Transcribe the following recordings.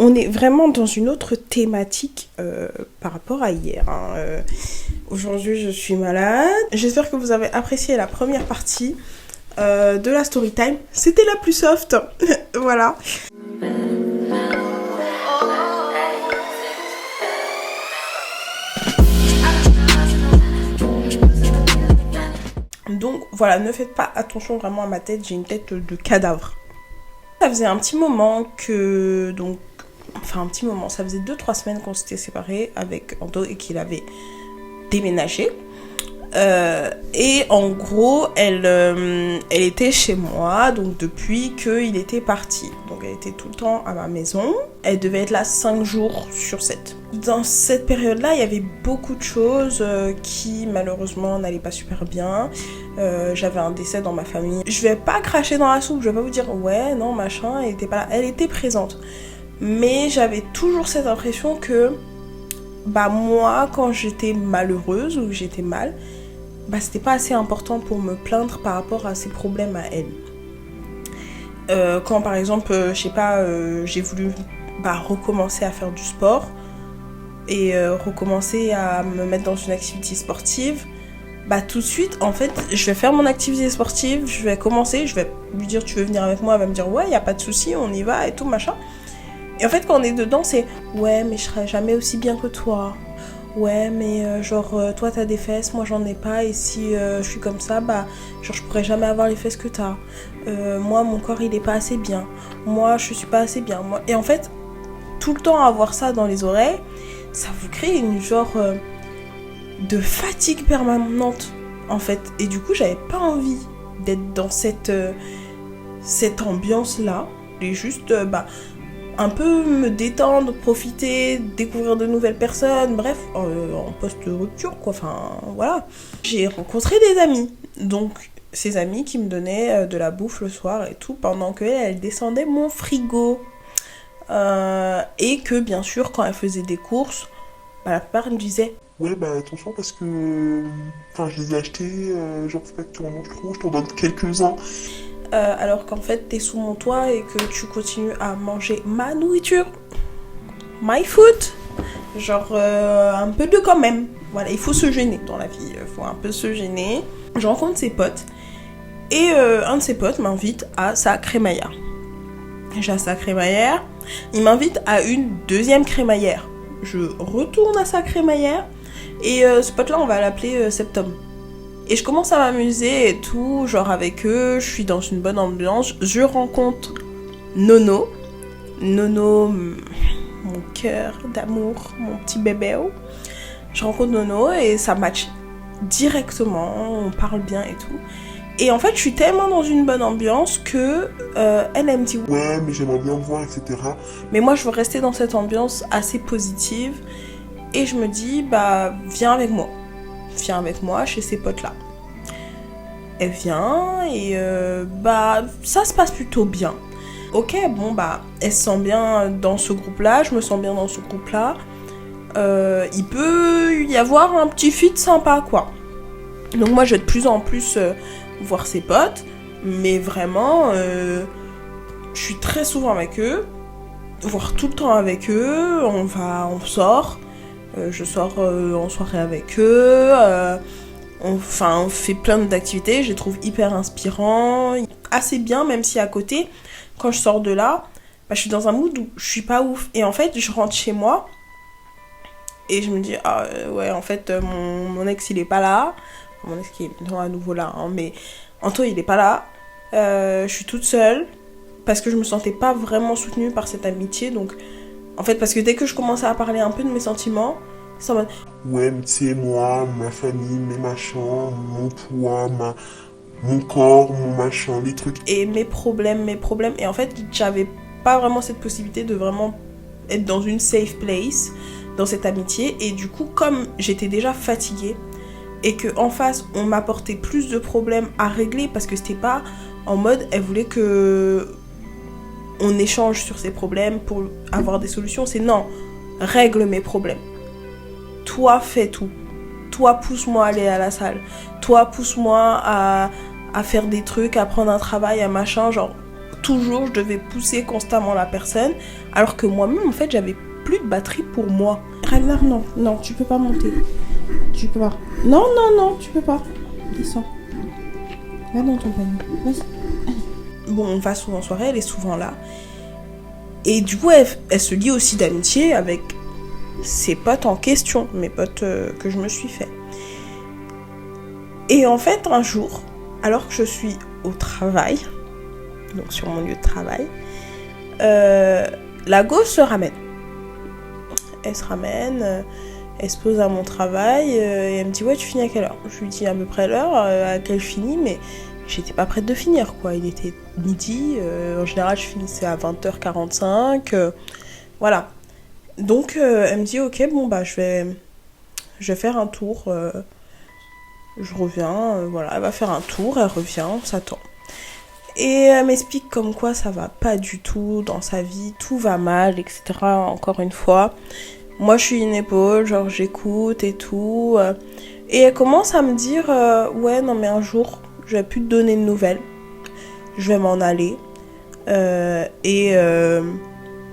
On est vraiment dans une autre thématique par rapport à hier. Aujourd'hui, je suis malade. J'espère que vous avez apprécié la première partie de la story time. C'était la plus soft. Voilà. Donc voilà, ne faites pas attention vraiment à ma tête, j'ai une tête de cadavre. Ça faisait un petit moment que... ça faisait 2-3 semaines qu'on s'était séparés avec Anto et qu'il avait déménagé. Et en gros, elle était chez moi, donc depuis qu'il était parti. Donc elle était tout le temps à ma maison. Elle devait être là 5 jours sur 7. Dans cette période-là, il y avait beaucoup de choses qui malheureusement n'allaient pas super bien. J'avais un décès dans ma famille. Je vais pas cracher dans la soupe, je vais pas vous dire ouais, non, machin, elle était pas là. Elle était présente. Mais j'avais toujours cette impression que moi, quand j'étais malheureuse ou que j'étais mal, c'était pas assez important pour me plaindre par rapport à ses problèmes à elle. Quand par exemple, j'ai voulu recommencer à faire du sport et recommencer à me mettre dans une activité sportive, tout de suite, en fait, je vais faire mon activité sportive, je vais commencer, je vais lui dire tu veux venir avec moi, elle va me dire ouais, y a pas de souci, on y va et tout machin. Et en fait, quand on est dedans, c'est ouais, mais je serai jamais aussi bien que toi. Ouais, mais toi t'as des fesses, moi j'en ai pas, et si je suis comme ça, je pourrais jamais avoir les fesses que t'as. Moi, mon corps il est pas assez bien. Moi, je suis pas assez bien. Et en fait, tout le temps avoir ça dans les oreilles, ça vous crée une de fatigue permanente, en fait. Et du coup, j'avais pas envie d'être dans cette ambiance-là. Et juste, un peu me détendre, profiter, découvrir de nouvelles personnes, bref, en post-rupture, quoi, voilà. J'ai rencontré des amis, donc ces amis qui me donnaient de la bouffe le soir et tout, pendant qu'elle descendait mon frigo. Et que, bien sûr, quand elle faisait des courses, la plupart me disaient ouais, attention parce que... je les ai achetés, faut pas que tu en manges trop, je t'en donne quelques-uns. Alors qu'en fait t'es sous mon toit et que tu continues à manger ma nourriture, my food, un peu de quand même. Voilà, il faut se gêner dans la vie, il faut un peu se gêner. Je rencontre ses potes et un de ses potes m'invite à sa crémaillère. J'ai à sa crémaillère, il m'invite à une deuxième crémaillère. Je retourne à sa crémaillère et ce pote là on va l'appeler Septum. Et je commence à m'amuser et tout, avec eux, je suis dans une bonne ambiance. Je rencontre Nono. Nono, mon cœur d'amour, mon petit bébé. Je rencontre Nono et ça match directement, on parle bien et tout. Et en fait, je suis tellement dans une bonne ambiance que elle me dit ouais, mais j'aimerais bien voir, etc. Mais moi, je veux rester dans cette ambiance assez positive. Et je me dis, viens avec moi. Viens avec moi chez ces potes là. Elle vient et ça se passe plutôt bien. Ok, elle se sent bien dans ce groupe là, je me sens bien dans ce groupe là. Il peut y avoir un petit fit sympa quoi. Donc moi je vais de plus en plus voir ses potes, mais vraiment je suis très souvent avec eux, voire tout le temps avec eux, on sort. Je sors en soirée avec eux, on fait plein d'activités, je les trouve hyper inspirants, assez bien, même si à côté, quand je sors de là, je suis dans un mood où je suis pas ouf. Et en fait, je rentre chez moi et je me dis, ouais, en fait, mon ex il est pas là, mon ex qui est à nouveau là, mais Anto il est pas là, je suis toute seule parce que je me sentais pas vraiment soutenue par cette amitié, donc. En fait, parce que dès que je commençais à parler un peu de mes sentiments, c'est en mode ouais, mais tu sais, moi, ma famille, mes machins, mon poids, mon corps, mon machin, les trucs. Et mes problèmes. Et en fait, j'avais pas vraiment cette possibilité de vraiment être dans une safe place, dans cette amitié. Et du coup, comme j'étais déjà fatiguée, et qu'en face, on m'apportait plus de problèmes à régler, parce que c'était pas en mode, elle voulait que... on échange sur ces problèmes pour avoir des solutions, c'est non, règle mes problèmes. Toi, fais tout. Toi, pousse-moi à aller à la salle. Toi, pousse-moi à faire des trucs, à prendre un travail, à machin. Toujours, je devais pousser constamment la personne Alors que moi-même, en fait, j'avais plus de batterie pour moi. Ragnar, non, non, tu peux pas monter. Tu peux pas. Non, non, non, tu peux pas. Descends. Va dans ton panier. Vas-y. Bon, on va souvent en soirée, elle est souvent là. Et du coup, elle se lie aussi d'amitié avec ses potes en question, mes potes que je me suis fait. Et en fait, un jour, alors que je suis au travail, donc sur mon lieu de travail, la go se ramène. Elle se ramène, elle se pose à mon travail, et elle me dit « Ouais, tu finis à quelle heure ?» Je lui dis à peu près l'heure à laquelle je finis, mais j'étais pas prête de finir, quoi. Il était midi, en général je finissais à 20h45, voilà. Donc elle me dit « Ok, bon bah je vais faire un tour, je reviens, voilà, elle va faire un tour, elle revient, on s'attend. » Et elle m'explique comme quoi ça va pas du tout dans sa vie, tout va mal, etc. Encore une fois. Moi je suis une épaule, genre j'écoute et tout. Et elle commence à me dire ouais non mais un jour je vais plus te donner de nouvelles. Je vais m'en aller.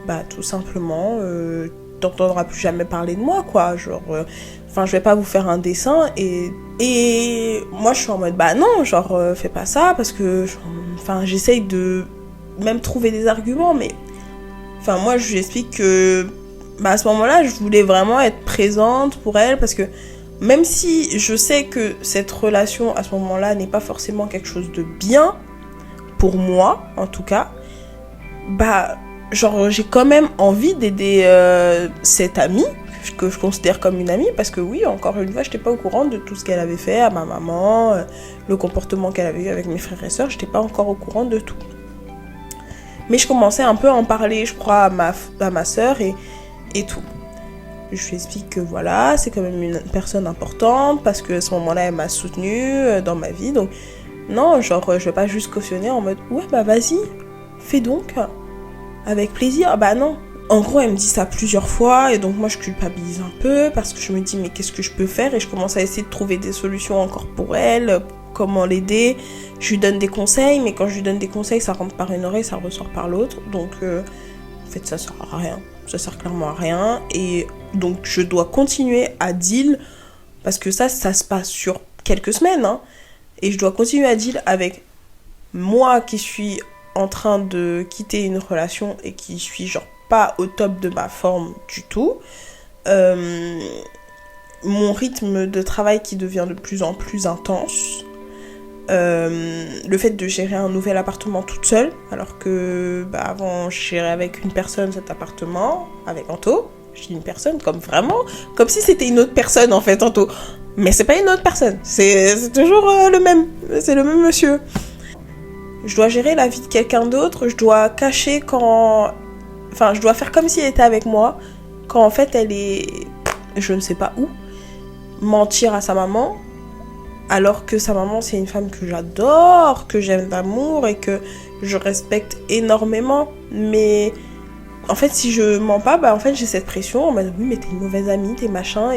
Bah tout simplement t'entendras plus jamais parler de moi quoi. Genre enfin je vais pas vous faire un dessin et moi je suis en mode bah non genre fais pas ça parce que enfin j'essaye de même trouver des arguments mais enfin moi je lui explique que bah à ce moment-là je voulais vraiment être présente pour elle parce que même si je sais que cette relation à ce moment-là n'est pas forcément quelque chose de bien pour moi en tout cas, bah genre j'ai quand même envie d'aider cette amie que je considère comme une amie parce que oui encore une fois j'étais pas au courant de tout ce qu'elle avait fait à ma maman, le comportement qu'elle avait eu avec mes frères et sœurs, j'étais pas encore au courant de tout mais je commençais un peu à en parler je crois à ma sœur et tout. Je lui explique que voilà c'est quand même une personne importante parce que à ce moment là elle m'a soutenue dans ma vie donc non genre je vais pas juste cautionner en mode ouais bah vas-y fais donc avec plaisir. Bah non. En gros, elle me dit ça plusieurs fois et donc moi je culpabilise un peu parce que je me dis mais qu'est-ce que je peux faire et je commence à essayer de trouver des solutions encore pour elle, comment l'aider. Je lui donne des conseils mais quand je lui donne des conseils ça rentre par une oreille, ça ressort par l'autre. Donc en fait ça sert à rien. Ça sert clairement à rien et donc je dois continuer à deal parce que ça se passe sur quelques semaines hein, et je dois continuer à deal avec moi qui suis en train de quitter une relation et qui suis genre pas au top de ma forme du tout, mon rythme de travail qui devient de plus en plus intense, le fait de gérer un nouvel appartement toute seule alors que bah, avant je gérais avec une personne cet appartement, avec Anto, je dis une personne comme vraiment, comme si c'était une autre personne en fait Anto, mais c'est pas une autre personne, c'est toujours le même, c'est le même monsieur. Je dois gérer la vie de quelqu'un d'autre, je dois cacher quand... Enfin, je dois faire comme si elle était avec moi, quand en fait elle est... je ne sais pas où. Mentir à sa maman, alors que sa maman c'est une femme que j'adore, que j'aime d'amour et que je respecte énormément. Mais en fait, si je mens pas, bah en fait j'ai cette pression, on m'a dit oui mais t'es une mauvaise amie, t'es machin,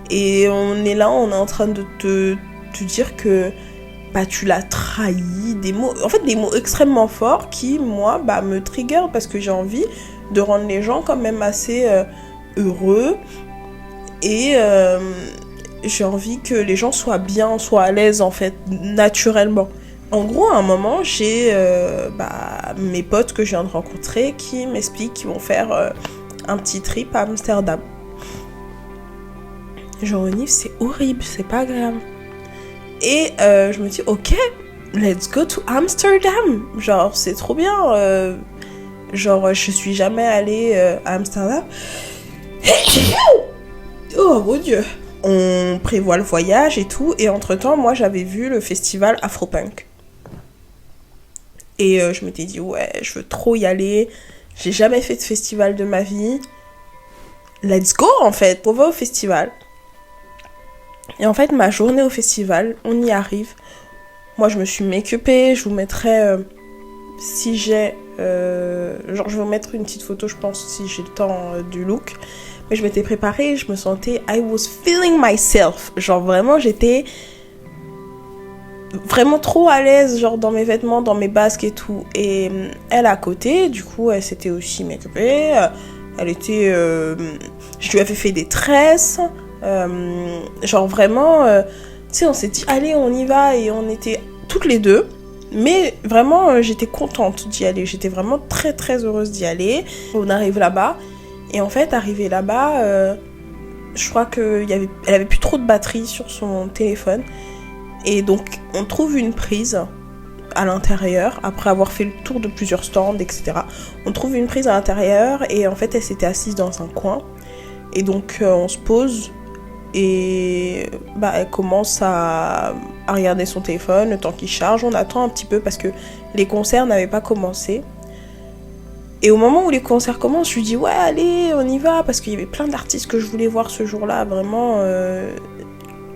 et on est là, on est en train de te dire que... bah tu l'as trahi, des mots extrêmement forts qui moi bah me trigger parce que j'ai envie de rendre les gens quand même assez heureux et j'ai envie que les gens soient bien, soient à l'aise en fait naturellement. En gros à un moment j'ai mes potes que je viens de rencontrer qui m'expliquent qu'ils vont faire un petit trip à Amsterdam. Genre c'est horrible, c'est pas agréable. Et je me dis, ok, let's go to Amsterdam. Genre, c'est trop bien. Genre, je suis jamais allée à Amsterdam. Oh mon Dieu. On prévoit le voyage et tout. Et entre-temps, moi, j'avais vu le festival Afropunk. Et je m'étais dit, ouais, je veux trop y aller. J'ai jamais fait de festival de ma vie. Let's go, en fait. On va au festival. Et en fait, ma journée au festival, on y arrive. Moi, je me suis make-upée. Je vous mettrai, si j'ai... genre, je vais vous mettre une petite photo, je pense, si j'ai le temps du look. Mais je m'étais préparée, je me sentais... I was feeling myself. Genre, vraiment, j'étais vraiment trop à l'aise, genre dans mes vêtements, dans mes basques et tout. Et elle à côté, du coup, elle s'était aussi make-upée. Elle était... je lui avais fait des tresses. Genre vraiment... tu sais, on s'est dit, allez, on y va. Et on était toutes les deux. Mais vraiment, j'étais contente d'y aller. J'étais vraiment très, très heureuse d'y aller. On arrive là-bas. Et en fait, arrivé là-bas, je crois qu'elle avait plus trop de batterie sur son téléphone. Et donc, on trouve une prise à l'intérieur, après avoir fait le tour de plusieurs stands, etc. On trouve une prise à l'intérieur, et en fait, elle s'était assise dans un coin. Et donc, on se pose, et elle commence à regarder son téléphone, le temps qu'il charge. On attend un petit peu, parce que les concerts n'avaient pas commencé. Et au moment où les concerts commencent, je lui dis « Ouais, allez, on y va !» Parce qu'il y avait plein d'artistes que je voulais voir ce jour-là. Vraiment,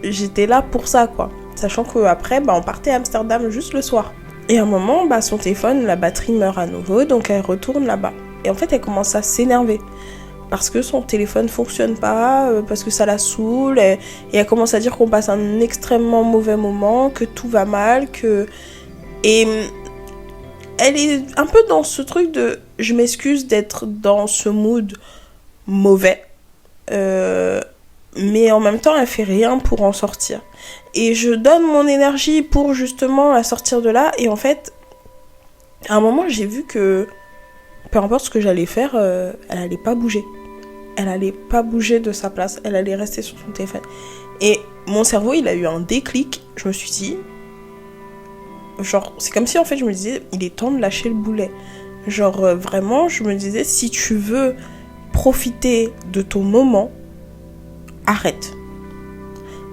j'étais là pour ça, quoi. Sachant qu'après, on partait à Amsterdam juste le soir. Et à un moment, son téléphone, la batterie meurt à nouveau, donc elle retourne là-bas. Et en fait, elle commence à s'énerver. Parce que son téléphone fonctionne pas, parce que ça la saoule. Et elle commence à dire qu'on passe un extrêmement mauvais moment, que tout va mal, que... Et elle est un peu dans ce truc de... Je m'excuse d'être dans ce mood mauvais. Mais en même temps, elle fait rien pour en sortir. Et je donne mon énergie pour justement la sortir de là. Et en fait, à un moment, j'ai vu que peu importe ce que j'allais faire, elle allait pas bouger. Elle allait pas bouger de sa place. Elle allait rester sur son téléphone. Et mon cerveau, il a eu un déclic. Je me suis dit... Genre, c'est comme si en fait, je me disais, il est temps de lâcher le boulet. Genre, vraiment, je me disais, si tu veux profiter de ton moment, arrête.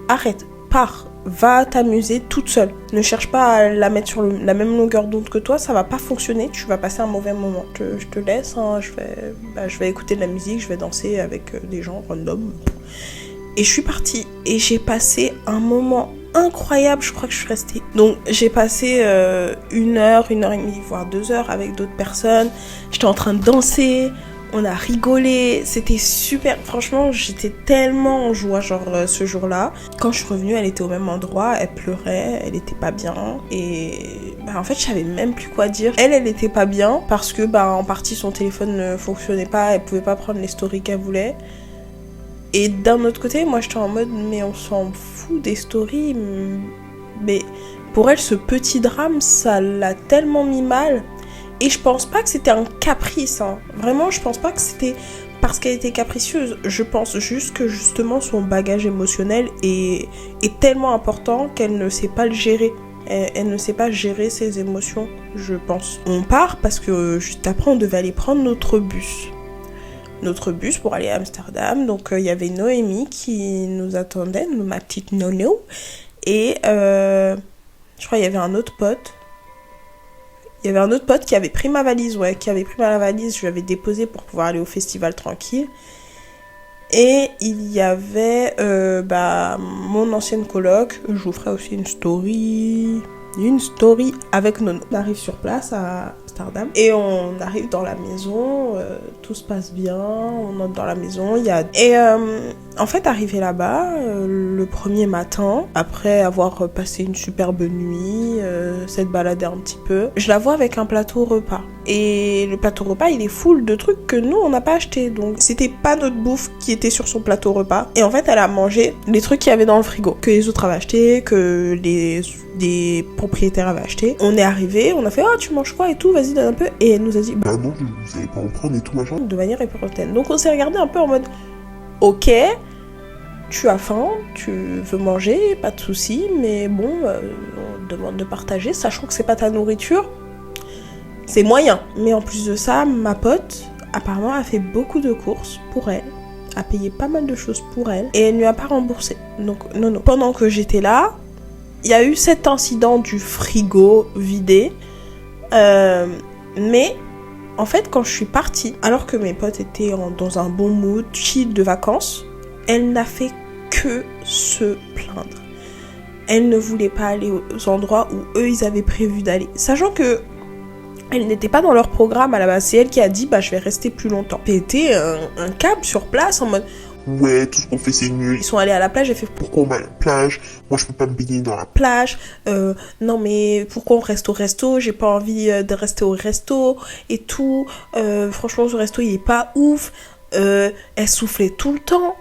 Arrête, pars, va t'amuser toute seule. Ne cherche pas à la mettre sur la même longueur d'onde que toi, ça va pas fonctionner, tu vas passer un mauvais moment. Je te laisse, hein, je vais écouter de la musique, je vais danser avec des gens random. Et je suis partie, et j'ai passé un moment incroyable, je crois que je suis restée. Donc j'ai passé 1 heure et demie, voire 2 heures avec d'autres personnes. J'étais en train de danser, on a rigolé, c'était super. Franchement, j'étais tellement en joie, genre ce jour-là. Quand je suis revenue, elle était au même endroit, elle pleurait, elle était pas bien. Et en fait, je savais même plus quoi dire. Elle était pas bien parce que en partie son téléphone ne fonctionnait pas, elle pouvait pas prendre les stories qu'elle voulait. Et d'un autre côté, moi j'étais en mode, mais on s'en fout des stories. Mais pour elle, ce petit drame, ça l'a tellement mis mal. Et je pense pas que c'était un caprice, hein. Vraiment, je pense pas que c'était parce qu'elle était capricieuse. Je pense juste que justement son bagage émotionnel est tellement important qu'elle ne sait pas le gérer. Elle ne sait pas gérer ses émotions, je pense. On part parce que juste après, on devait aller prendre notre bus pour aller à Amsterdam. Donc il y avait Noémie qui nous attendait, ma petite nono, et je crois qu'il y avait un autre pote qui avait pris ma valise, je lui avais déposé pour pouvoir aller au festival tranquille. Et il y avait mon ancienne coloc, je vous ferai aussi une story avec Nono. On arrive sur place à Amsterdam et on arrive dans la maison, tout se passe bien, on entre dans la maison, en fait, arrivé là-bas, le premier matin, après avoir passé une superbe nuit, s'être baladé un petit peu, je la vois avec un plateau repas. Et le plateau repas, il est full de trucs que nous, on n'a pas acheté. Donc, c'était pas notre bouffe qui était sur son plateau repas. Et en fait, elle a mangé les trucs qu'il y avait dans le frigo, que les autres avaient acheté, que les propriétaires avaient acheté. On est arrivé, on a fait « Oh, tu manges quoi et tout, vas-y, donne un peu. » Et elle nous a dit « Bah non, vous allez pas en prendre et tout machin. » De manière hyper-hautaine. Donc, on s'est regardé un peu en mode « Ok, tu as faim, tu veux manger, pas de souci, mais bon, on te demande de partager, sachant que c'est pas ta nourriture. » C'est moyen. Mais en plus de ça, ma pote, apparemment, a fait beaucoup de courses pour elle, a payé pas mal de choses pour elle, et elle ne lui a pas remboursé. Donc, non. Pendant que j'étais là, il y a eu cet incident du frigo vidé. Mais, en fait, quand je suis partie, alors que mes potes étaient dans un bon mood, chill de vacances, elle n'a fait que se plaindre. Elle ne voulait pas aller aux endroits où eux, ils avaient prévu d'aller. Sachant que elle n'était pas dans leur programme à la base. C'est elle qui a dit, je vais rester plus longtemps. Péter un câble sur place en mode, Ouais, tout ce qu'on fait c'est nul. Ils sont allés à la plage, j'ai fait Pourquoi on va à la plage? Moi je peux pas me baigner dans la plage, non mais pourquoi on reste au resto, j'ai pas envie de rester au resto et tout, franchement ce resto il est pas ouf, elle soufflait tout le temps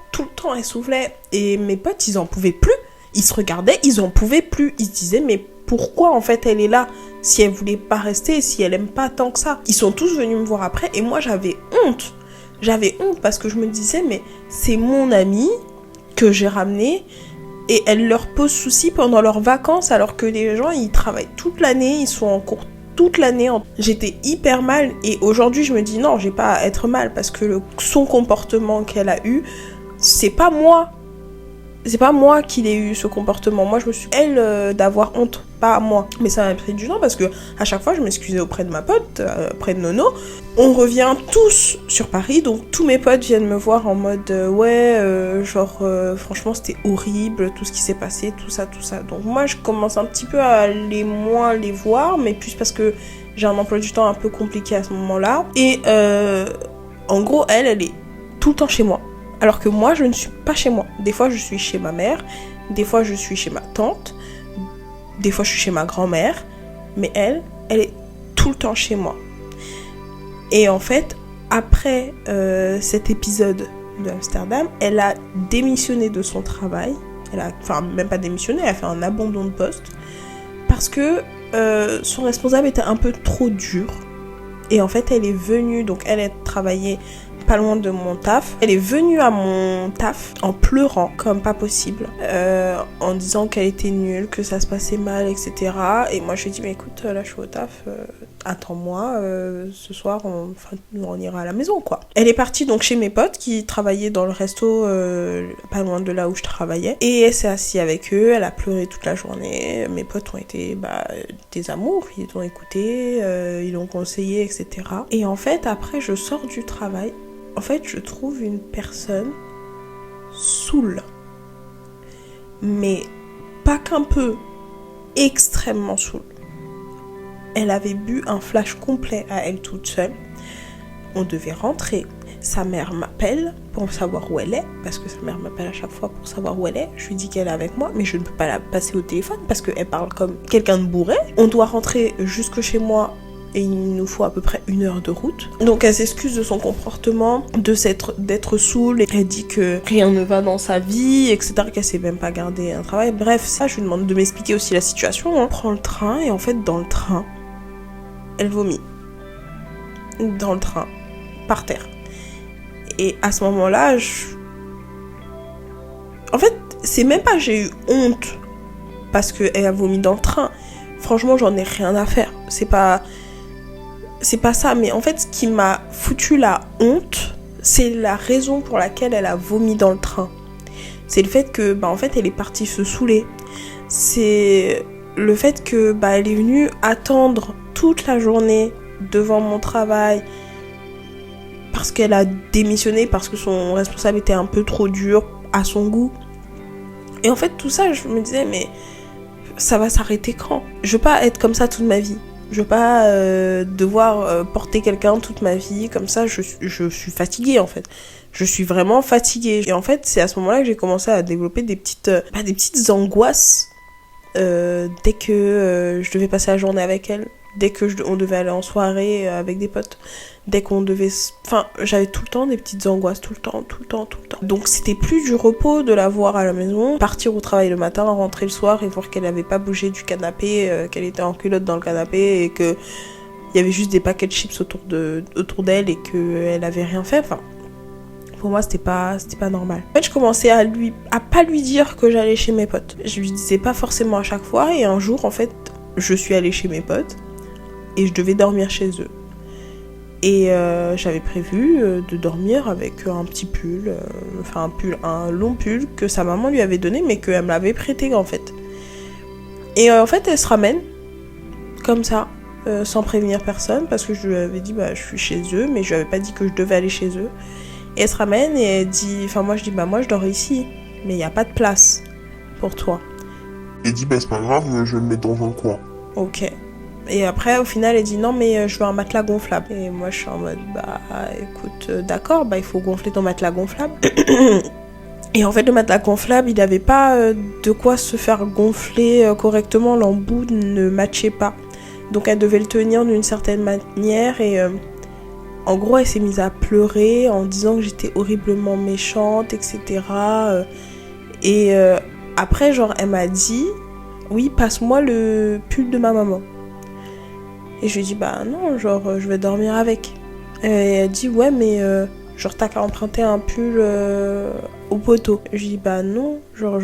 elle soufflait, et mes potes ils en pouvaient plus, ils se regardaient, ils en pouvaient plus, ils se disaient mais pourquoi en fait elle est là si elle voulait pas rester, si elle aime pas tant que ça. Ils sont tous venus me voir après et moi j'avais honte parce que je me disais mais c'est mon amie que j'ai ramenée et elle leur pose souci pendant leurs vacances alors que les gens ils travaillent toute l'année, ils sont en cours toute l'année. J'étais hyper mal et aujourd'hui je me dis non, j'ai pas à être mal parce que son comportement qu'elle a eu, c'est pas moi qui l'ai eu ce comportement. Moi je me suis elle d'avoir honte, pas moi. Mais ça m'a pris du temps parce que à chaque fois je m'excusais auprès de ma pote, auprès de Nono. On revient tous sur Paris, donc tous mes potes viennent me voir en mode franchement c'était horrible tout ce qui s'est passé, tout ça. Donc moi je commence un petit peu à moins les voir, mais plus parce que j'ai un emploi du temps un peu compliqué à ce moment-là. Et en gros elle est tout le temps chez moi. Alors que moi, je ne suis pas chez moi. Des fois, je suis chez ma mère. Des fois, je suis chez ma tante. Des fois, je suis chez ma grand-mère. Mais elle est tout le temps chez moi. Et en fait, après cet épisode de Amsterdam, elle a démissionné de son travail. Même pas démissionné, elle a fait un abandon de poste. Parce que son responsable était un peu trop dur. Et en fait, elle est venue, donc elle a travaillé pas loin de mon taf. Elle est venue à mon taf en pleurant comme pas possible, en disant qu'elle était nulle, que ça se passait mal, etc. Et moi je lui ai dit mais écoute, là je suis au taf, attends-moi, ce soir on ira à la maison quoi. Elle est partie donc chez mes potes qui travaillaient dans le resto pas loin de là où je travaillais, et elle s'est assise avec eux, elle a pleuré toute la journée. Mes potes ont été des amours, ils l'ont écouté, ils l'ont conseillé, etc. Et en fait après je sors du travail. En fait, je trouve une personne saoule. Mais pas qu'un peu, extrêmement saoule. Elle avait bu un flash complet à elle toute seule. On devait rentrer. Sa mère m'appelle pour savoir où elle est, parce que sa mère m'appelle à chaque fois pour savoir où elle est. Je lui dis qu'elle est avec moi, mais je ne peux pas la passer au téléphone parce qu'elle parle comme quelqu'un de bourré. On doit rentrer jusque chez moi. Et il nous faut à peu près 1 heure de route. Donc elle s'excuse de son comportement, d'être saoule. Et elle dit que rien ne va dans sa vie, etc. Qu'elle sait même pas garder un travail. Bref, ça, je lui demande de m'expliquer aussi la situation. On prend le train et en fait, dans le train, elle vomit. Dans le train, par terre. Et à ce moment-là, en fait, c'est même pas j'ai eu honte parce qu'elle a vomi dans le train. Franchement, j'en ai rien à faire. C'est pas ça, mais en fait ce qui m'a foutu la honte, c'est la raison pour laquelle elle a vomi dans le train. C'est le fait que en fait elle est partie se saouler. C'est le fait que elle est venue attendre toute la journée devant mon travail parce qu'elle a démissionné, parce que son responsable était un peu trop dur à son goût. Et en fait tout ça, je me disais mais ça va s'arrêter quand ? Je veux pas être comme ça toute ma vie. Je veux pas devoir porter quelqu'un toute ma vie comme ça. Je suis fatiguée en fait. Je suis vraiment fatiguée. Et en fait, c'est à ce moment-là que j'ai commencé à développer des petites angoisses dès que je devais passer la journée avec elle. Dès que on devait aller en soirée avec des potes. Dès qu'on devait... j'avais tout le temps des petites angoisses. Tout le temps. Donc c'était plus du repos de la voir à la maison. Partir au travail le matin, rentrer le soir et voir qu'elle n'avait pas bougé du canapé, qu'elle était en culotte dans le canapé et qu'il y avait juste des paquets de chips autour d'elle et qu'elle avait rien fait. Pour moi, c'était pas normal. En fait, je commençais à pas lui dire que j'allais chez mes potes. Je lui disais pas forcément à chaque fois. Et un jour, en fait, je suis allée chez mes potes. Et je devais dormir chez eux. Et j'avais prévu de dormir avec un petit pull, un long pull que sa maman lui avait donné, mais qu'elle me l'avait prêté en fait. Et en fait, elle se ramène, comme ça, sans prévenir personne, parce que je lui avais dit, je suis chez eux, mais je lui avais pas dit que je devais aller chez eux. Et elle se ramène et elle dit, moi je dis, moi je dors ici, mais il n'y a pas de place pour toi. Et dit, c'est pas grave, je vais me mettre dans un coin. Ok. Et après, au final, elle dit non, mais je veux un matelas gonflable. Et moi, je suis en mode, bah écoute, d'accord, bah il faut gonfler ton matelas gonflable. Et en fait, le matelas gonflable, il n'avait pas de quoi se faire gonfler correctement. L'embout ne matchait pas. Donc, elle devait le tenir d'une certaine manière. Et en gros, elle s'est mise à pleurer en disant que j'étais horriblement méchante, etc. Et après, genre, elle m'a dit, oui, passe-moi le pull de ma maman. Et je lui ai dit, bah non, genre, je vais dormir avec. Et elle dit, ouais, mais genre, t'as qu'à emprunter un pull au poteau. Je lui ai dit, bah non, genre,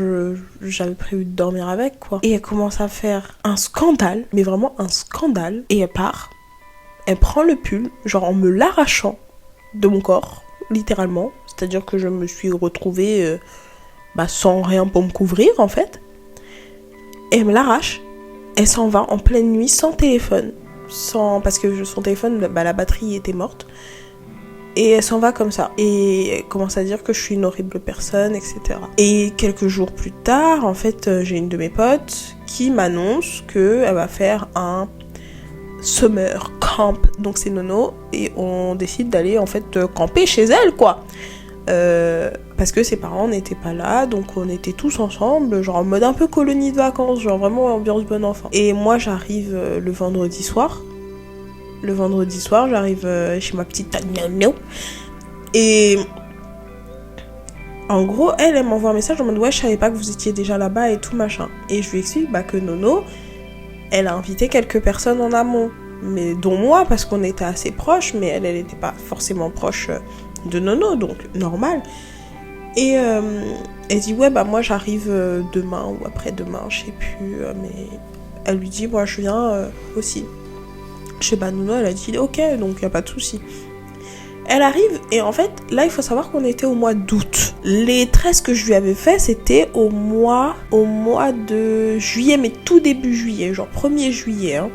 j'avais prévu de dormir avec, quoi. Et elle commence à faire un scandale, mais vraiment un scandale. Et elle part, elle prend le pull, genre, en me l'arrachant de mon corps, littéralement. C'est-à-dire que je me suis retrouvée sans rien pour me couvrir, en fait. Et elle me l'arrache. Elle s'en va en pleine nuit, sans téléphone. Parce que son téléphone, la batterie était morte. Et elle s'en va comme ça. Et elle commence à dire que je suis une horrible personne, etc. Et quelques jours plus tard, en fait, j'ai une de mes potes qui m'annonce qu'elle va faire un summer camp. Donc c'est Nono. Et on décide d'aller, en fait, camper chez elle, quoi. Parce que ses parents n'étaient pas là, donc on était tous ensemble, genre en mode un peu colonie de vacances, genre vraiment ambiance bon enfant. Et moi j'arrive le vendredi soir. Le vendredi soir, j'arrive chez ma petite Tania. Et en gros, elle m'envoie un message en mode ouais, je savais pas que vous étiez déjà là-bas et tout machin. Et je lui explique que Nono, elle a invité quelques personnes en amont, mais dont moi, parce qu'on était assez proches, mais elle n'était pas forcément proche de Nono, donc normal. Et elle dit ouais, bah moi j'arrive demain ou après-demain, je sais plus, mais elle lui dit moi je viens aussi. Je sais pas, Nono elle a dit ok, donc y a pas de souci. Elle arrive et en fait là il faut savoir qu'on était au mois d'août. Les tresses que je lui avais fait c'était au mois de juillet, mais tout début juillet, genre 1er juillet hein.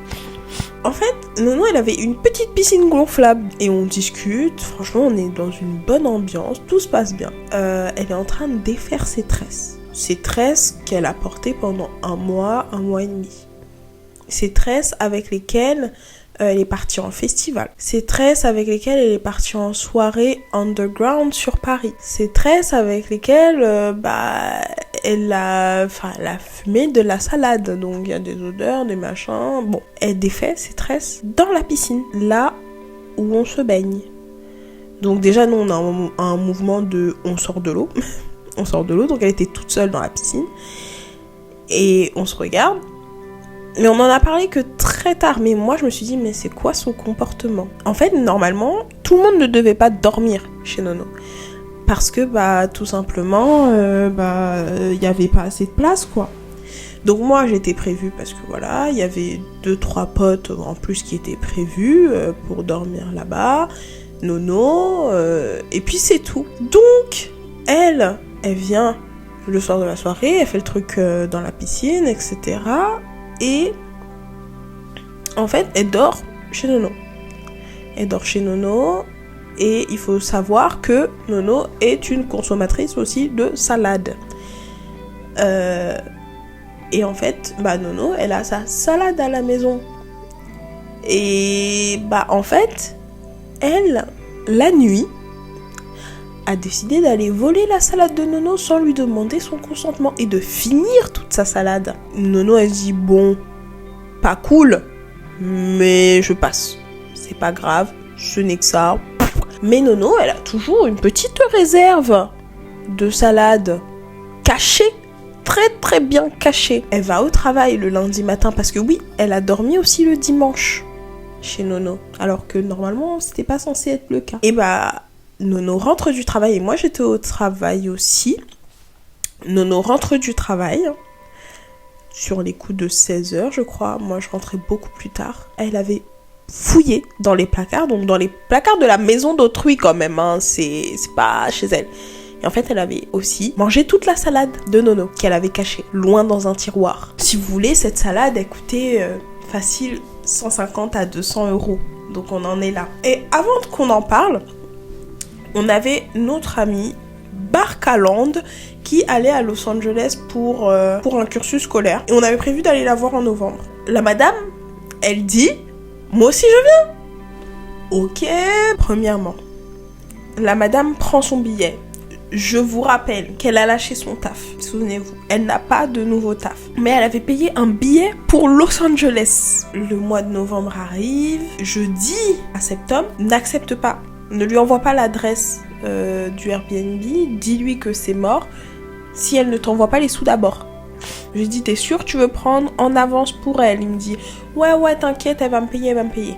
En fait, Nono, elle avait une petite piscine gonflable. Et on discute, franchement, on est dans une bonne ambiance, tout se passe bien. Elle est en train de défaire ses tresses. Ses tresses qu'elle a portées pendant un mois et demi. Ses tresses avec lesquelles elle est partie en festival. Ses tresses avec lesquelles elle est partie en soirée underground sur Paris. Ses tresses avec lesquelles elle a fumé de la salade. Donc il y a des odeurs, des machins. Bon, elle défait ses tresses dans la piscine, là où on se baigne. Donc déjà nous on a un mouvement de on sort de l'eau. On sort de l'eau, donc elle était toute seule dans la piscine. Et on se regarde. Mais on en a parlé que très tard. Mais moi, je me suis dit, mais c'est quoi son comportement ? En fait, normalement, tout le monde ne devait pas dormir chez Nono. Parce que, tout simplement, il n'y avait pas assez de place, quoi. Donc moi, j'étais prévue parce que, voilà, il y avait 2-3 potes en plus qui étaient prévus pour dormir là-bas. Nono, et puis c'est tout. Donc, elle vient le soir de la soirée, elle fait le truc dans la piscine, etc., et en fait, elle dort chez Nono. Elle dort chez Nono. Et il faut savoir que Nono est une consommatrice aussi de salade. Et en fait, Nono, elle a sa salade à la maison. Et en fait, elle, la nuit, a décidé d'aller voler la salade de Nono sans lui demander son consentement et de finir toute sa salade. Nono, elle dit bon, pas cool, mais je passe. C'est pas grave, ce n'est que ça. Mais Nono, elle a toujours une petite réserve de salade cachée, très très bien cachée. Elle va au travail le lundi matin parce que oui, elle a dormi aussi le dimanche chez Nono, alors que normalement c'était pas censé être le cas. Et Nono rentre du travail, et moi j'étais au travail aussi. Nono rentre du travail, sur les coups de 16h je crois, moi je rentrais beaucoup plus tard. Elle avait fouillé dans les placards, donc dans les placards de la maison d'autrui quand même, hein. C'est pas chez elle. Et en fait elle avait aussi mangé toute la salade de Nono, qu'elle avait cachée, loin dans un tiroir. Si vous voulez, cette salade elle coûtait facile 150 à 200 €, donc on en est là. Et avant qu'on en parle, on avait notre amie Barcaland qui allait à Los Angeles pour un cursus scolaire. Et on avait prévu d'aller la voir en novembre. La madame, Elle dit, moi aussi je viens. Ok, premièrement, la madame prend son billet. Je vous rappelle qu'elle a lâché son taf. Souvenez-vous, elle n'a pas de nouveau taf. Mais elle avait payé un billet pour Los Angeles. Le mois de novembre arrive. Je dis à cet homme, n'accepte pas. Ne lui envoie pas l'adresse du Airbnb. Dis-lui que c'est mort. Si elle ne t'envoie pas les sous d'abord. Je lui dis, t'es sûr tu veux prendre en avance pour elle? Il me dit, ouais, t'inquiète, elle va me payer.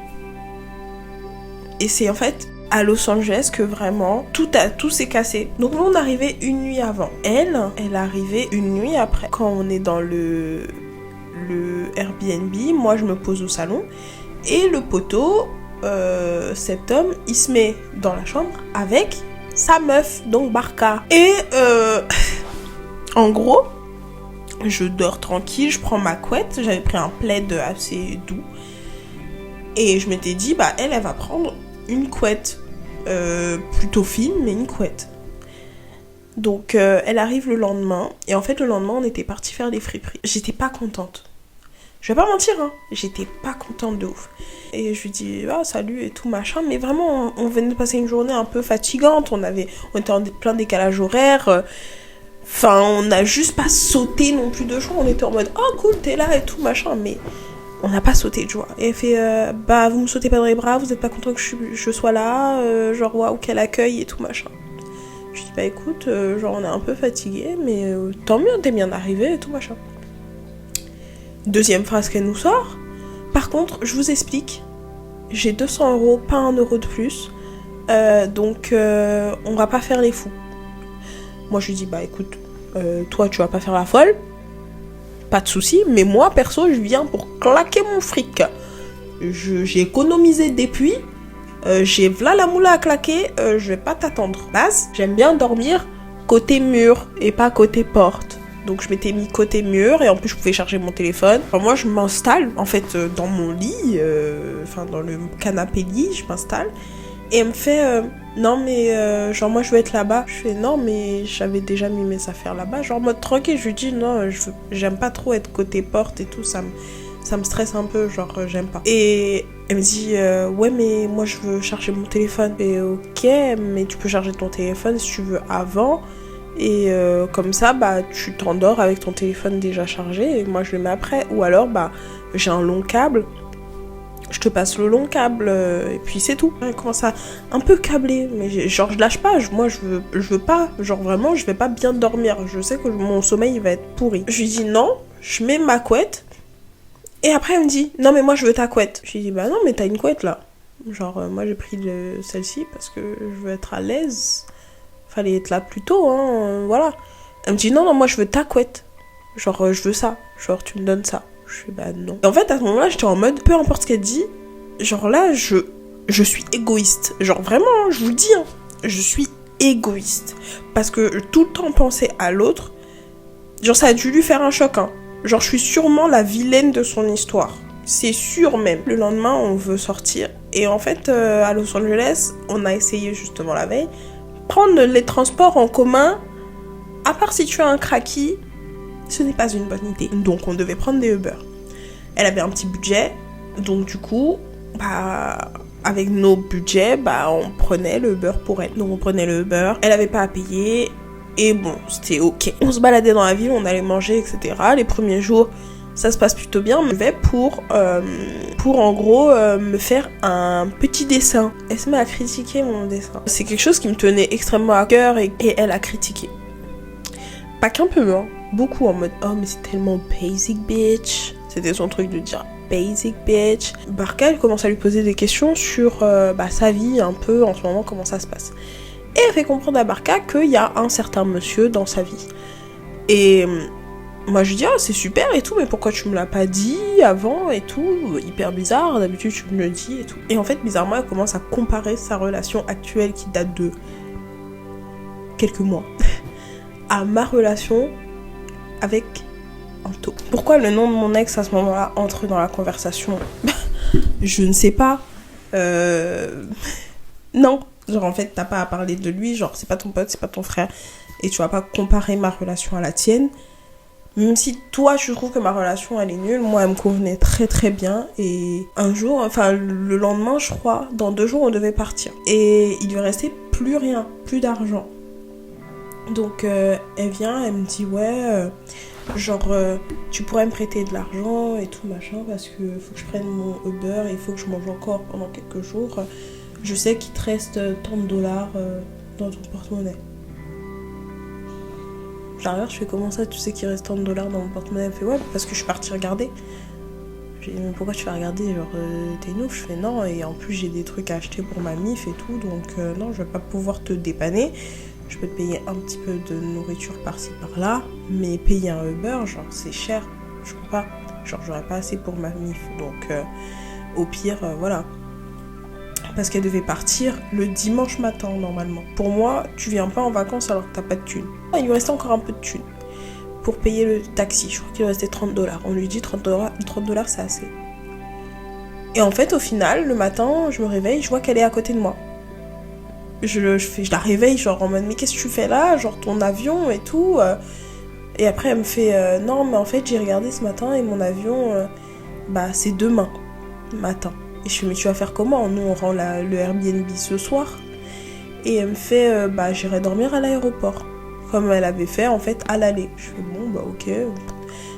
Et c'est en fait à Los Angeles que vraiment tout s'est cassé. Donc nous on arrivait une nuit avant. Elle arrivait une nuit après. Quand on est dans le Airbnb, moi je me pose au salon et le poteau, cet homme, il se met dans la chambre avec sa meuf, donc Barca. Et en gros, je dors tranquille, je prends ma couette, j'avais pris un plaid assez doux et je m'étais dit elle va prendre une couette plutôt fine, mais une couette. Donc elle arrive le lendemain et en fait le lendemain on était parti faire des friperies. J'étais pas contente, je vais pas mentir, j'étais pas contente de ouf. Et je lui dis salut et tout machin, mais vraiment on venait de passer une journée un peu fatigante, on était en plein décalage horaire. Enfin, on n'a juste pas sauté non plus de joie, on était en mode oh cool t'es là et tout machin, mais on n'a pas sauté de joie. Et elle fait vous me sautez pas dans les bras, vous êtes pas content que je sois là, genre waouh quel accueil et tout machin. Je dis écoute, genre on est un peu fatigué, mais tant mieux, t'es bien arrivé et tout machin. Deuxième phrase qu'elle nous sort, par contre je vous explique, j'ai 200 €, pas 1 € de plus, donc on va pas faire les fous. Moi je lui dis écoute, toi tu vas pas faire la folle, pas de soucis, mais moi perso je viens pour claquer mon fric. J'ai économisé depuis, j'ai v'là la moula à claquer, je vais pas t'attendre. Base, j'aime bien dormir côté mur et pas côté porte. Donc je m'étais mis côté mur et en plus je pouvais charger mon téléphone. Enfin, moi je m'installe en fait dans mon lit, dans le canapé lit, je m'installe. Et elle me fait non mais genre moi je veux être là-bas. Je fais non mais j'avais déjà mis mes affaires là-bas. Genre en mode tranquille, je lui dis non, j'aime pas trop être côté porte et tout, ça me stresse un peu, genre j'aime pas. Et elle me dit ouais mais moi je veux charger mon téléphone. Et ok mais tu peux charger ton téléphone si tu veux avant. Et comme ça tu t'endors avec ton téléphone déjà chargé et moi je le mets après. Ou alors j'ai un long câble. Je te passe le long câble et puis c'est tout. Elle commence à un peu câbler, mais genre je lâche pas, moi je veux pas, genre vraiment je vais pas bien dormir, je sais que mon sommeil il va être pourri. Je lui dis non, je mets ma couette et après elle me dit non mais moi je veux ta couette. Je lui dis non mais t'as une couette là. Genre moi j'ai pris celle-ci parce que je veux être à l'aise, fallait être là plus tôt voilà. Elle me dit non moi je veux ta couette, genre je veux ça, genre tu me donnes ça. Je fais non. Et en fait à ce moment-là j'étais en mode peu importe ce qu'elle dit, genre là je suis égoïste. Genre vraiment je vous le dis je suis égoïste. Parce que tout le temps penser à l'autre, genre ça a dû lui faire un choc Genre je suis sûrement la vilaine de son histoire. C'est sûr même. Le lendemain on veut sortir et en fait à Los Angeles on a essayé justement la veille prendre les transports en commun, à part si tu as un craquis, ce n'est pas une bonne idée. Donc on devait prendre des Uber. Elle avait un petit budget, donc du coup, avec nos budgets, on prenait le Uber pour elle. Donc on prenait le Uber, elle avait pas à payer, et bon, c'était ok. On se baladait dans la ville, on allait manger, etc. Les premiers jours, ça se passe plutôt bien. Je vais pour en gros me faire un petit dessin. Elle se met à critiquer mon dessin. C'est quelque chose qui me tenait extrêmement à cœur et elle a critiqué. Pas qu'un peu, beaucoup en mode oh mais c'est tellement basic bitch. C'était son truc de dire basic bitch. Barca elle commence à lui poser des questions sur sa vie un peu en ce moment, comment ça se passe. Et elle fait comprendre à Barca qu'il y a un certain monsieur dans sa vie. Et moi je lui dis c'est super et tout, mais pourquoi tu me l'as pas dit avant et tout, hyper bizarre, d'habitude tu me le dis et tout. Et en fait bizarrement elle commence à comparer sa relation actuelle qui date de quelques mois à ma relation avec Anto. Pourquoi le nom de mon ex à ce moment-là entre dans la conversation? Je ne sais pas. Non. Genre en fait t'as pas à parler de lui, genre c'est pas ton pote, c'est pas ton frère. Et tu vas pas comparer ma relation à la tienne. Même si toi, tu trouves que ma relation, elle est nulle, moi, elle me convenait très très bien. Et un jour, enfin le lendemain, je crois, dans 2 jours, on devait partir. Et il lui restait plus rien, plus d'argent. Donc elle vient, elle me dit ouais, tu pourrais me prêter de l'argent et tout machin parce que faut que je prenne mon Uber et il faut que je mange encore pendant quelques jours. Je sais qu'il te reste tant de dollars dans ton porte-monnaie. J'arrive, je fais comment ça, tu sais qu'il reste tant de dollars dans mon porte-monnaie? Elle me fait ouais, parce que je suis partie regarder. J'ai dit mais pourquoi tu vas regarder, genre t'es une ouf? Je fais non, et en plus j'ai des trucs à acheter pour ma mif et tout, donc non, je vais pas pouvoir te dépanner. Je peux te payer un petit peu de nourriture par-ci par-là, mais payer un Uber, genre c'est cher, je peux pas. Genre j'aurais pas assez pour ma mif, donc au pire, voilà. Parce qu'elle devait partir le dimanche matin normalement. Pour moi, tu viens pas en vacances alors que t'as pas de thunes. Il lui restait encore un peu de thunes pour payer le taxi. Je crois qu'il lui restait 30 $. On lui dit 30 $, c'est assez. Et en fait, au final, le matin, je me réveille, je vois qu'elle est à côté de moi. Je la réveille, genre en mode mais qu'est-ce que tu fais là? Genre ton avion et tout. Et après, elle me fait non, mais en fait, j'ai regardé ce matin et mon avion, c'est demain matin. Et je fais mais tu vas faire comment? Nous, on rend le Airbnb ce soir. Et elle me fait j'irai dormir à l'aéroport. Comme elle avait fait en fait à l'aller. Je fais bon, ok.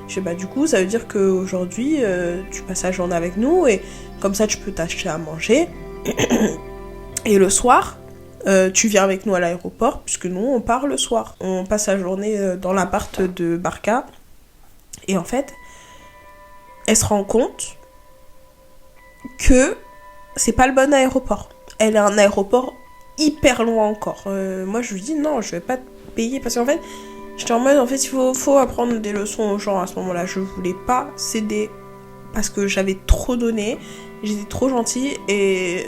Je fais du coup, ça veut dire qu'aujourd'hui, tu passes la journée avec nous et comme ça, tu peux t'acheter à manger. Et le soir, tu viens avec nous à l'aéroport, puisque nous, on part le soir. On passe la journée dans l'appart de Barca. Et en fait, elle se rend compte que c'est pas le bon aéroport. Elle a un aéroport hyper loin encore. Moi, je lui dis non, je vais pas te payer. Parce qu'en fait, j'étais en mode, en fait, il faut apprendre des leçons aux gens à ce moment-là. Je voulais pas céder parce que j'avais trop donné. J'étais trop gentille et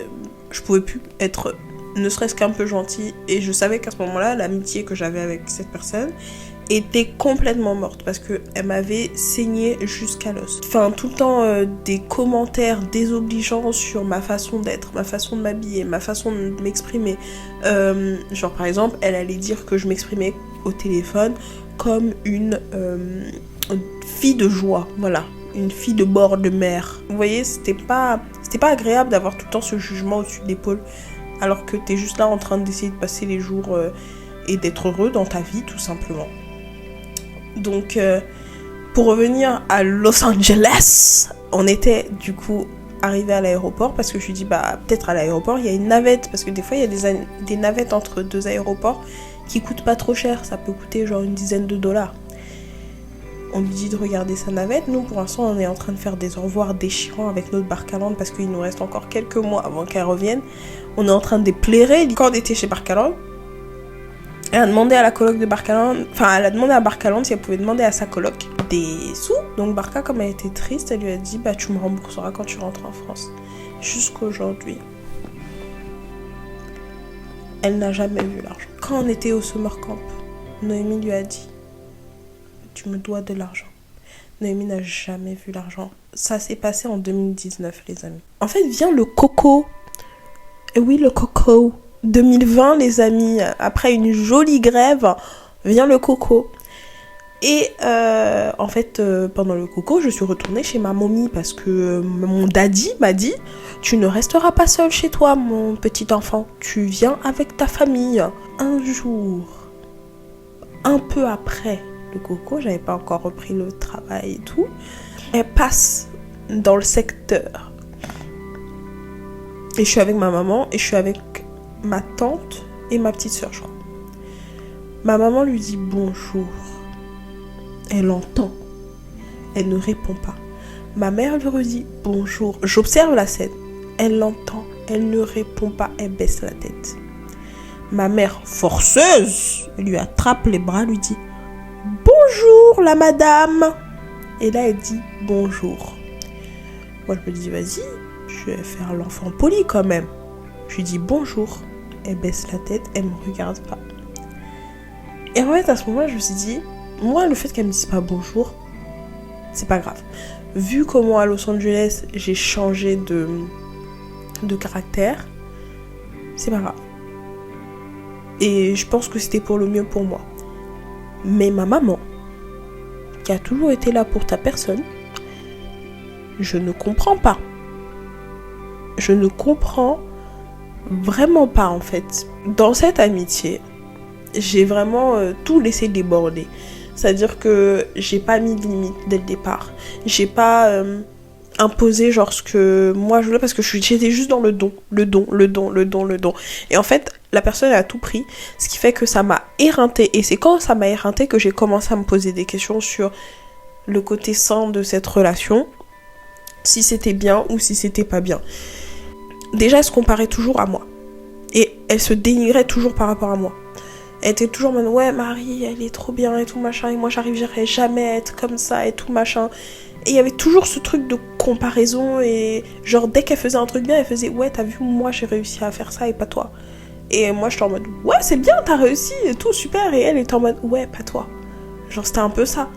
je pouvais plus être ne serait-ce qu'un peu gentille. Et je savais qu'à ce moment-là, l'amitié que j'avais avec cette personne était complètement morte parce qu'elle m'avait saigné jusqu'à l'os. Enfin, tout le temps des commentaires désobligeants sur ma façon d'être, ma façon de m'habiller, ma façon de m'exprimer. Genre par exemple, elle allait dire que je m'exprimais au téléphone comme une fille de joie, voilà. Une fille de bord de mer. Vous voyez, c'était pas agréable d'avoir tout le temps ce jugement au-dessus de l'épaule alors que t'es juste là en train d'essayer de passer les jours et d'être heureux dans ta vie tout simplement. Donc pour revenir à Los Angeles, on était du coup arrivé à l'aéroport parce que je lui dis peut-être à l'aéroport il y a une navette parce que des fois il y a des navettes entre 2 aéroports qui coûtent pas trop cher, ça peut coûter genre une dizaine de dollars. On lui dit de regarder sa navette. Nous, pour l'instant, on est en train de faire des au revoir déchirants avec notre Barcaland parce qu'il nous reste encore quelques mois avant qu'elle revienne. On est en train de déplérer. Quand on était chez Barcaland, elle a demandé à la coloc de Barcaland, elle a demandé à Barcaland si elle pouvait demander à sa coloc des sous. Donc Barca, comme elle était triste, elle lui a dit tu me rembourseras quand tu rentres en France. Jusqu'aujourd'hui, elle n'a jamais vu l'argent. Quand on était au summer camp, Noémie lui a dit tu me dois de l'argent. Noémie n'a jamais vu l'argent. Ça s'est passé en 2019, les amis. En fait, vient le coco. Et oui, le coco. 2020, les amis. Après une jolie grève, vient le coco. Et en fait, pendant le coco, je suis retournée chez ma momie parce que mon daddy m'a dit tu ne resteras pas seul chez toi, mon petit enfant. Tu viens avec ta famille. Un jour, un peu après le coco, j'avais pas encore repris le travail et tout, elle passe dans le secteur et je suis avec ma maman et je suis avec ma tante et ma petite soeur, je crois. Ma maman lui dit bonjour, elle entend, elle ne répond pas. Ma mère lui redit bonjour, j'observe la scène, elle l'entend, elle ne répond pas, elle baisse la tête. Ma mère, forceuse, lui attrape les bras, lui dit bonjour la madame. Et là elle dit bonjour. Moi je me dis vas-y, je vais faire l'enfant poli quand même. Je lui dis bonjour. Elle baisse la tête, elle me regarde pas. Et en fait à ce moment-là je me suis dit, moi le fait qu'elle me dise pas bonjour, c'est pas grave. Vu comment à Los Angeles j'ai changé de caractère, c'est pas grave. Et je pense que c'était pour le mieux pour moi. Mais ma maman, qui a toujours été là pour ta personne, je ne comprends pas. Je ne comprends vraiment pas en fait. Dans cette amitié, j'ai vraiment tout laissé déborder. C'est-à-dire que j'ai pas mis de limite dès le départ. J'ai pas imposé genre ce que moi je voulais parce que j'étais juste dans le don. Et en fait, la personne a tout pris, ce qui fait que ça m'a éreintée. Et c'est quand ça m'a éreintée que j'ai commencé à me poser des questions sur le côté sain de cette relation. Si c'était bien ou si c'était pas bien. Déjà, elle se comparait toujours à moi. Et elle se dénigrait toujours par rapport à moi. Elle était toujours en mode, ouais, Marie, elle est trop bien et tout machin. Et moi, j'arriverai jamais à être comme ça et tout machin. Et il y avait toujours ce truc de comparaison. Et genre, dès qu'elle faisait un truc bien, elle faisait, ouais, t'as vu, moi, j'ai réussi à faire ça et pas toi. Et moi, j'étais en mode, ouais, c'est bien, t'as réussi et tout, super. Et elle était en mode, ouais, pas toi. Genre, c'était un peu ça.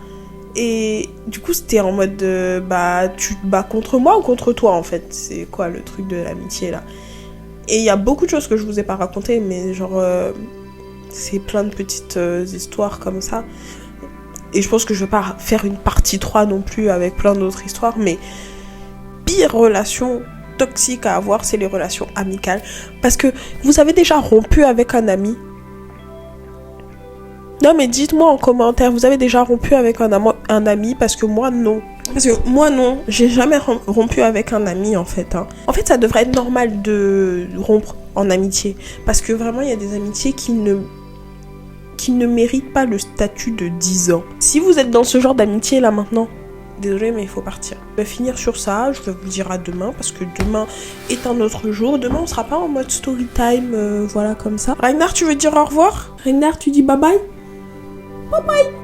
Et du coup, c'était en mode, tu te bats contre moi ou contre toi, en fait. C'est quoi le truc de l'amitié, là? Et il y a beaucoup de choses que je vous ai pas racontées, mais genre, c'est plein de petites histoires comme ça. Et je pense que je vais pas faire une partie 3 non plus avec plein d'autres histoires, mais pire relation toxique à avoir, c'est les relations amicales. Parce que vous avez déjà rompu avec un ami. Non mais dites-moi en commentaire, vous avez déjà rompu avec un ami parce que moi non. Parce que moi non, j'ai jamais rompu avec un ami en fait. En fait ça devrait être normal de rompre en amitié. Parce que vraiment il y a des amitiés qui ne méritent pas le statut de 10 ans. Si vous êtes dans ce genre d'amitié là maintenant, désolé mais il faut partir. Je vais finir sur ça, je vais vous dire à demain parce que demain est un autre jour. Demain on sera pas en mode story time, voilà comme ça. Reinhard tu veux dire au revoir? Reinhard tu dis bye bye? Bye bye.